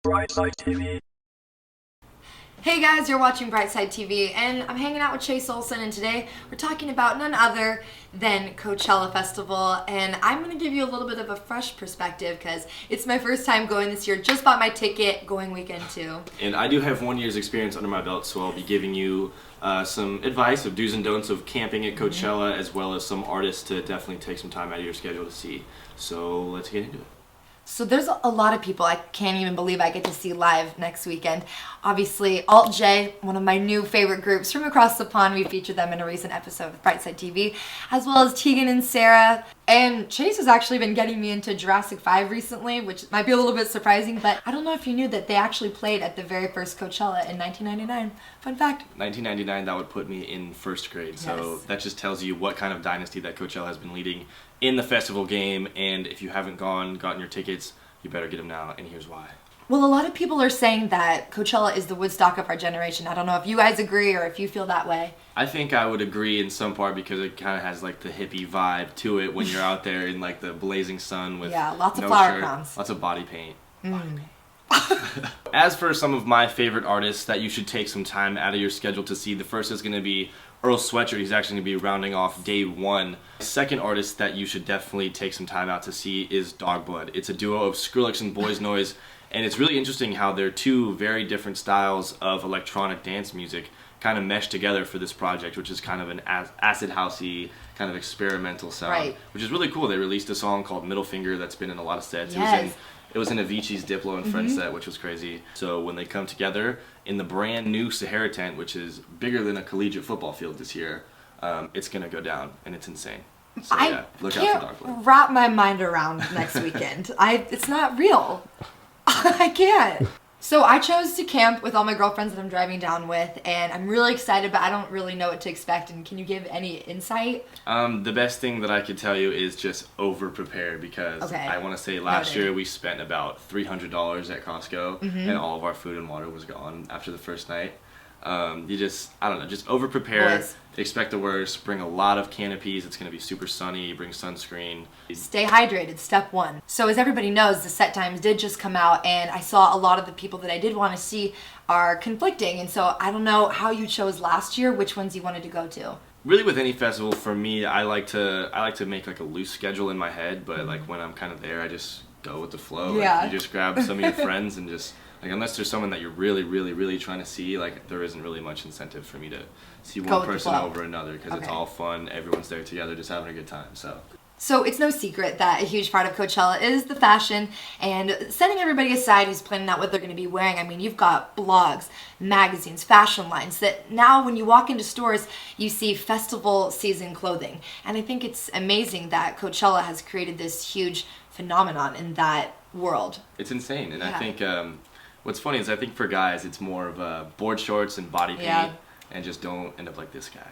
Brightside TV. Hey guys, you're watching Brightside TV, and I'm hanging out with Chase Olson, and today we're talking about none other than Coachella Festival, and I'm going to give you a little bit of a fresh perspective because it's my first time going this year. Just bought my ticket, going weekend too. And I do have 1 year's experience under my belt, so I'll be giving you some advice of do's and don'ts of camping at Coachella, as well as some artists to definitely take some time out of your schedule to see. So let's get into it. So there's a lot of people I can't even believe I get to see live next weekend. Obviously, Alt J, one of my new favorite groups from across the pond. We featured them in a recent episode of Brightside TV, as well as Tegan and Sarah. And Chase has actually been getting me into Jurassic 5 recently, which might be a little bit surprising, but I don't know if you knew that they actually played at the very first Coachella in 1999. Fun fact. 1999, that would put me in first grade, so Yes. that just tells you what kind of dynasty that Coachella has been leading in the festival game. And if you haven't gotten your tickets, you better get them now, and here's why. Well, a lot of people are saying that Coachella is the Woodstock of our generation. I don't know if you guys agree or if you feel that way. I think I would agree in some part because it kind of has like the hippie vibe to it when you're out there in like the blazing sun with lots of no flower shirt, crowns. lots of body paint. As for some of my favorite artists that you should take some time out of your schedule to see, the first is going to be Earl Sweatshirt. He's actually going to be rounding off day one. Second artist that you should definitely take some time out to see is Dogblood. It's a duo of Skrillex and Boys Noise, and it's really interesting how they're two very different styles of electronic dance music kind of meshed together for this project, which is kind of an acid housey kind of experimental sound, Right. which is really cool. They released a song called Middle Finger that's been in a lot of sets. Yes. It was in Avicii's Diplo and Friends set, which was crazy. So when they come together in the brand new Sahara tent, which is bigger than a collegiate football field this year, it's going to go down, and it's insane. So yeah, look out for Dogblood. can't wrap my mind around next weekend. It's not real. I can't. So I chose to camp with all my girlfriends that I'm driving down with, and I'm really excited, but I don't really know what to expect. And can you give any insight? The best thing that I could tell you is just over-prepare, because Okay. I want to say last Noted. year we spent about $300 at Costco, and all of our food and water was gone after the first night. I don't know, just over-prepare, Boys. expect the worst, bring a lot of canopies, it's going to be super sunny, bring sunscreen. Stay hydrated, step one. So as everybody knows, the set times did just come out, and I saw a lot of the people that I did want to see are conflicting. And so I don't know how you chose last year, which ones you wanted to go to. Really, with any festival, for me, I like to make like a loose schedule in my head, but like when I'm kind of there, I just go with the flow. Like, Yeah. you just grab some of your friends and just, like, unless there's someone that you're really, really, really trying to see, like, there isn't really much incentive for me to see Go one with the person flow. over another, because it's Okay. all fun, everyone's there together, just having a good time. So it's no secret that a huge part of Coachella is the fashion, and setting everybody aside who's planning out what they're going to be wearing. I mean, you've got blogs, magazines, fashion lines that now when you walk into stores, you see festival season clothing. And I think it's amazing that Coachella has created this huge phenomenon in that world. It's insane, and Yeah. I think what's funny is I think for guys, it's more of board shorts and body paint, Yeah. and just don't end up like this guy.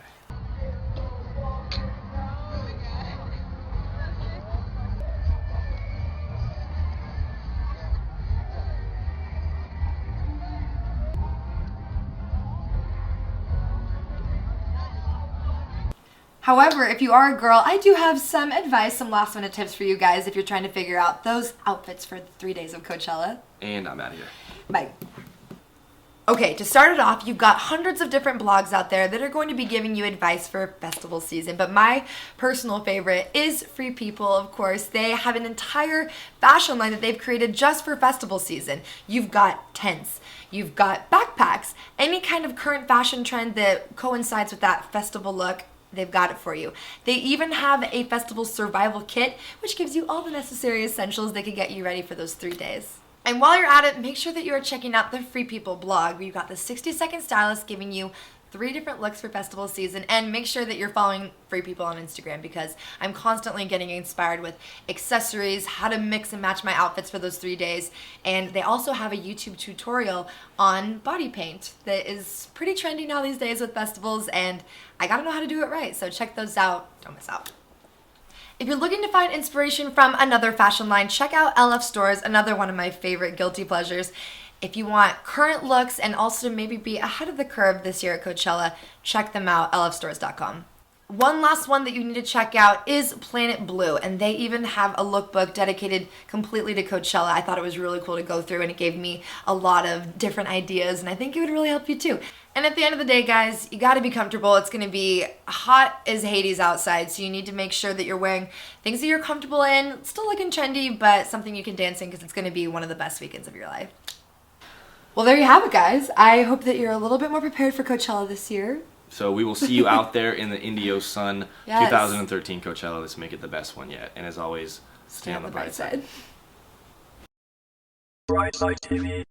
However, if you are a girl, I do have some advice, some last minute tips for you guys if you're trying to figure out those outfits for the 3 days of Coachella. And I'm out of here. Bye. Okay, to start it off, you've got hundreds of different blogs out there that are going to be giving you advice for festival season, but my personal favorite is Free People, of course. They have an entire fashion line that they've created just for festival season. You've got tents, you've got backpacks, any kind of current fashion trend that coincides with that festival look. They've got it for you. They even have a festival survival kit, which gives you all the necessary essentials that can get you ready for those 3 days. And while you're at it, make sure that you are checking out the Free People blog, where you've got the 60-second stylist giving you 3 different looks for festival season. And make sure that you're following Free People on Instagram, because I'm constantly getting inspired with accessories, how to mix and match my outfits for those 3 days. And they also have a YouTube tutorial on body paint that is pretty trendy now these days with festivals, and I gotta know how to do it right. So check those out. Don't miss out. If you're looking to find inspiration from another fashion line, check out LF Stores, another one of my favorite guilty pleasures. If you want current looks and also to maybe be ahead of the curve this year at Coachella, check them out, lfstores.com. One last one that you need to check out is Planet Blue, and they even have a lookbook dedicated completely to Coachella. I thought it was really cool to go through, and it gave me a lot of different ideas, and I think it would really help you too. And at the end of the day, guys, you gotta be comfortable. It's gonna be hot as Hades outside, so you need to make sure that you're wearing things that you're comfortable in, still looking trendy, but something you can dance in, because it's gonna be one of the best weekends of your life. Well, there you have it, guys. I hope that you're a little bit more prepared for Coachella this year. So we will see you out there in the Indio sun. Yes. 2013 Coachella. Let's make it the best one yet. And as always, stay on the bright side. Bright Side TV.